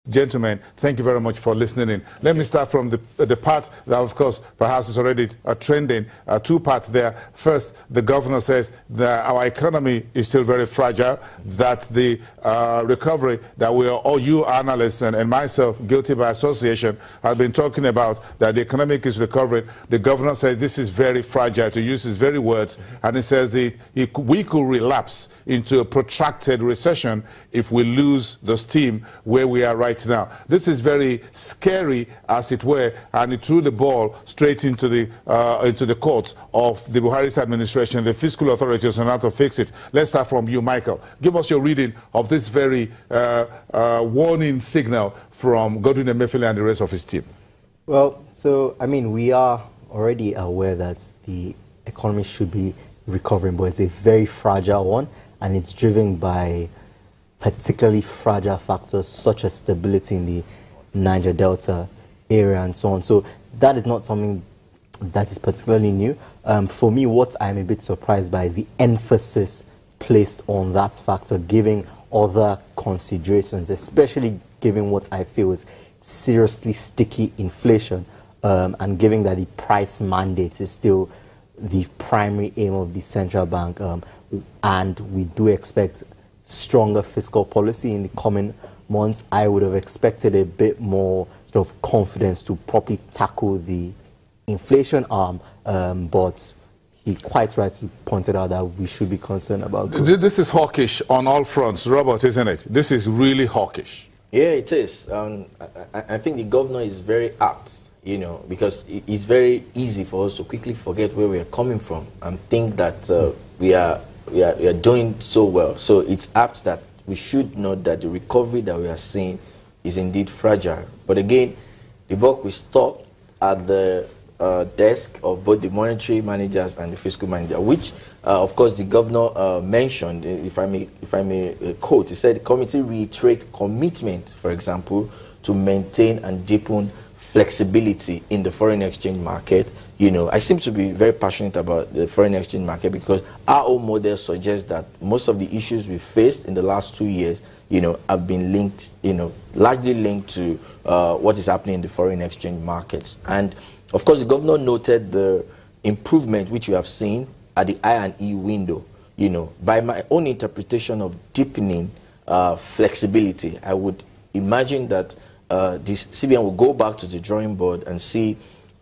gentlemen, thank you very much for listening in. Let me start from the part that, of course, perhaps is already trending. Two parts there. First, the governor says that our economy is still very fragile, that the recovery that we are, all you analysts and myself, guilty by association, have been talking about, that the economic is recovering. The governor says this is very fragile, to use his very words, and he says that we could relapse into a protracted recession if we lose the steam where we are right now. This is very scary, as it were, and it threw the ball straight into the court of the Buhari's administration, the fiscal authorities, on how to fix it. Let's start from you, Michael. Give us your reading of this very warning signal from Godwin Emefiele and the rest of his team. Well, so, I mean, we are already aware that the economy should be recovering, but it's a very fragile one, and it's driven by particularly fragile factors such as stability in the Niger Delta area and so on. So that is not something that is particularly new. For me, what I'm a bit surprised by is the emphasis placed on that factor, giving other considerations, especially given what I feel is seriously sticky inflation, and given that the price mandate is still the primary aim of the central bank, and we do expect stronger fiscal policy in the coming months. I would have expected a bit more sort of confidence to properly tackle the inflation arm, but he quite rightly pointed out that we should be concerned about growth. This is hawkish on all fronts, Robert, isn't it? This is really hawkish. Yeah, it is. I think the governor is very apt, you know, because it's very easy for us to quickly forget where we are coming from and think that we are doing so well. So it's apt that we should note that the recovery that we are seeing is indeed fragile. But again, the buck will stop at the desk of both the monetary managers and the fiscal manager, which, of course, the governor mentioned. If I may quote, he said the committee reiterate commitment, for example, to maintain and deepen flexibility in the foreign exchange market. You know, I seem to be very passionate about the foreign exchange market because our own model suggests that most of the issues we faced in the last 2 years, you know, have been linked, you know, largely linked to what is happening in the foreign exchange markets. And of course, the governor noted the improvement which we have seen at the I&E window. You know, by my own interpretation of deepening flexibility, I would imagine that this CBN will go back to the drawing board and see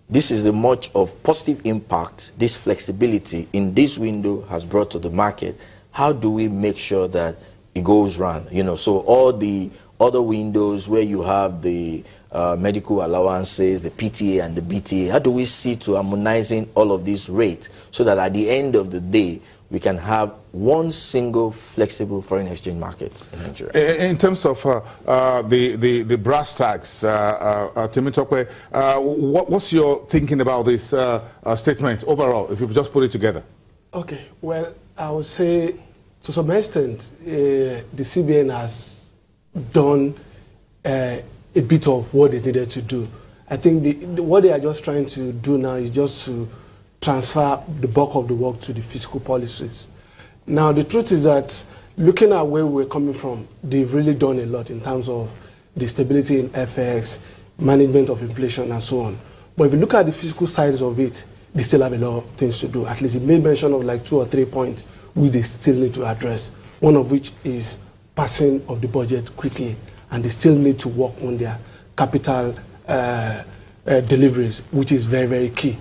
this is the much of positive impact this flexibility in this window has brought to the market. How do we make sure that it goes round? You know, so all the other windows where you have the medical allowances, the PTA and the BTA, how do we see to harmonizing all of these rates so that at the end of the day we can have one single flexible foreign exchange market in Nigeria? In terms of the brass tacks, Temitope, what's your thinking about this statement overall, if you just put it together? Okay, well, I would say to some extent the CBN has done a bit of what they needed to do. I think what they are just trying to do now is just to transfer the bulk of the work to the fiscal policies. Now, the truth is that looking at where we're coming from, they've really done a lot in terms of the stability in FX, management of inflation, and so on. But if you look at the fiscal sides of it, they still have a lot of things to do. At least he made mention of like 2 or 3 points which they still need to address, one of which is passing of the budget quickly, and they still need to work on their capital deliveries, which is very, very key.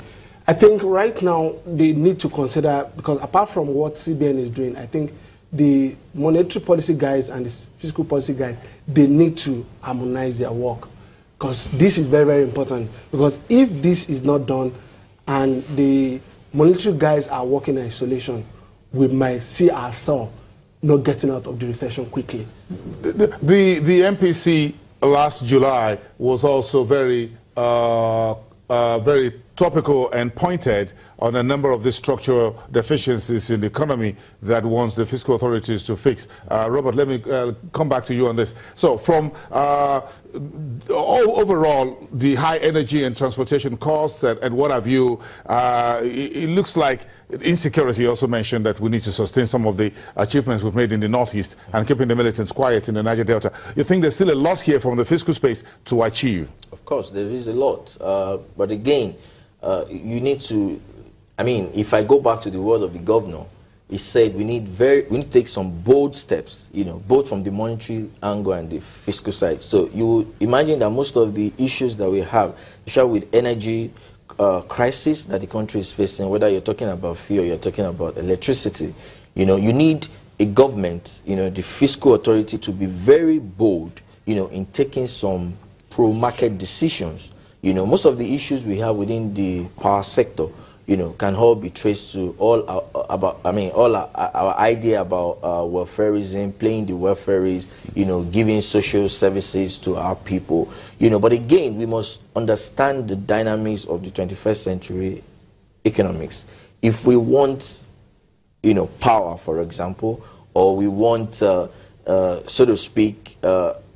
I think right now they need to consider, because apart from what CBN is doing, I think the monetary policy guys and the fiscal policy guys, they need to harmonize their work, because this is very, very important. Because if this is not done and the monetary guys are working in isolation, we might see ourselves not getting out of the recession quickly. The MPC last July was also very topical and pointed on a number of the structural deficiencies in the economy that wants the fiscal authorities to fix. Robert, let me come back to you on this. So from overall, the high energy and transportation costs and what have you, it looks like insecurity. You also mentioned that we need to sustain some of the achievements we've made in the Northeast and keeping the militants quiet in the Niger Delta. You think there's still a lot here from the fiscal space to achieve? Of course, there is a lot. But again, you need to, I mean, if I go back to the word of the governor, he said we need to take some bold steps, you know, both from the monetary angle and the fiscal side. So you imagine that most of the issues that we have, especially with energy crisis that the country is facing, whether you're talking about fuel, you're talking about electricity, you know, you need a government, you know, the fiscal authority to be very bold, you know, in taking some pro-market decisions. You know, most of the issues we have within the power sector, you know, can all be traced to all our idea about welfareism, playing the welfareist, you know, giving social services to our people, you know. But again, we must understand the dynamics of the 21st century economics. If we want, you know, power, for example, or we want, so to speak,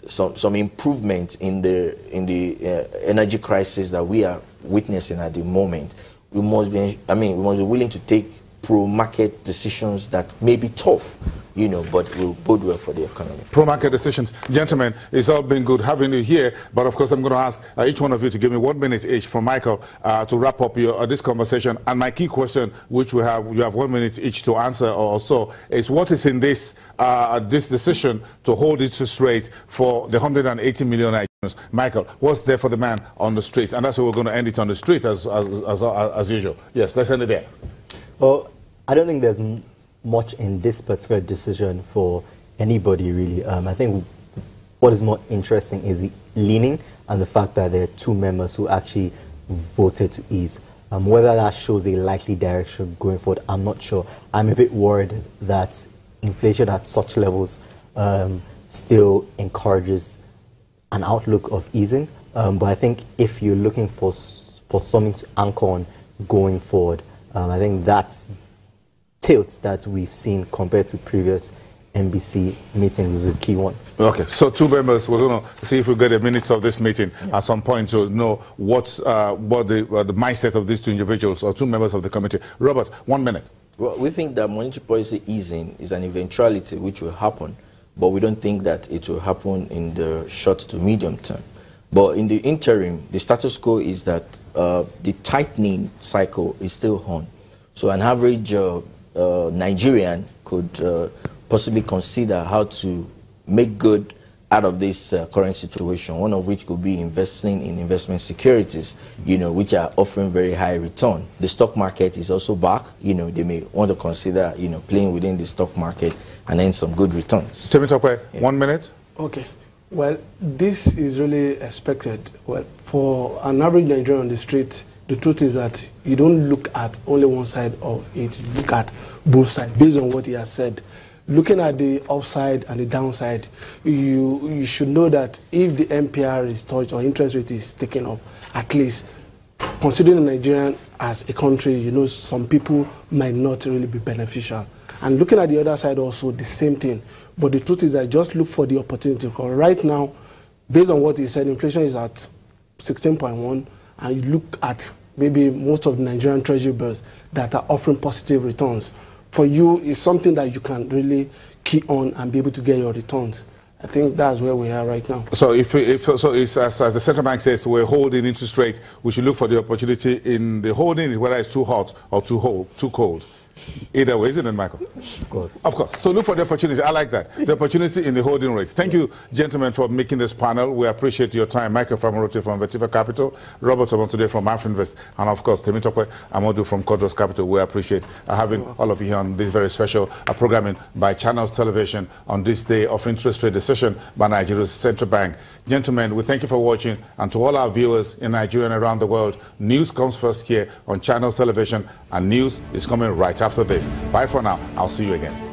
some improvement in the energy crisis that we are witnessing at the moment, we must be willing to take pro-market decisions that may be tough, you know, but will bode well for the economy. Pro-market decisions. Gentlemen, it's all been good having you here, but of course I'm going to ask each one of you to give me 1 minute each from Michael to wrap up this conversation. And my key question, which you have 1 minute each to answer or so, is what is in this decision to hold interest rates for the 180 million Nigerians? Michael, what's there for the man on the street? And that's where we're going to end it, on the street as usual. Yes, let's end it there. Well, I don't think there's much in this particular decision for anybody, really. I think what is more interesting is the leaning and the fact that there are two members who actually voted to ease. Whether that shows a likely direction going forward, I'm not sure. I'm a bit worried that inflation at such levels still encourages an outlook of easing. But I think if you're looking for something to anchor on going forward, I think that's tilt that we've seen compared to previous MPC meetings is a key one. Okay, so two members, we're going to see if we get a minute of this meeting at some point to know what the mindset of these two individuals or two members of the committee. Robert, 1 minute. Well, we think that monetary policy easing is an eventuality which will happen, but we don't think that it will happen in the short to medium term. But in the interim, the status quo is that the tightening cycle is still on. So an average Nigerian could possibly consider how to make good out of this current situation, one of which could be investing in investment securities, you know, which are offering very high return. The stock market is also back. You know, they may want to consider, you know, playing within the stock market and earn some good returns. Temitope, 1 minute. Okay. Well, this is really expected. Well, for an average Nigerian on the street, the truth is that you don't look at only one side of it. You look at both sides based on what he has said. Looking at the upside and the downside, you should know that if the MPR is touched or interest rate is taken up, at least considering Nigeria as a country, you know, some people might not really be beneficial. And looking at the other side also, the same thing. But the truth is that just look for the opportunity. Because right now, based on what he said, inflation is at 16.1, and you look at maybe most of the Nigerian treasury bills that are offering positive returns. For you, it's something that you can really key on and be able to get your returns. I think that's where we are right now. So if it's as the central bank says, we're holding interest rate, we should look for the opportunity in the holding, whether it's too hot or too cold. Either way, isn't it, Michael? Of course. Of course. So look for the opportunity. I like that. The opportunity in the holding rates. Thank you, gentlemen, for making this panel. We appreciate your time. Michael Famorote from Vertiva Capital, Robert Omotunde from Afrinvest, and of course, Temitope Amodu from Kodros Capital. We appreciate having all of you here on this very special programming by Channels Television on this day of interest rate decision by Nigeria's central bank. Gentlemen, we thank you for watching, and to all our viewers in Nigeria and around the world, news comes first here on Channels Television, and news is coming right after this. Bye for now. I'll see you again.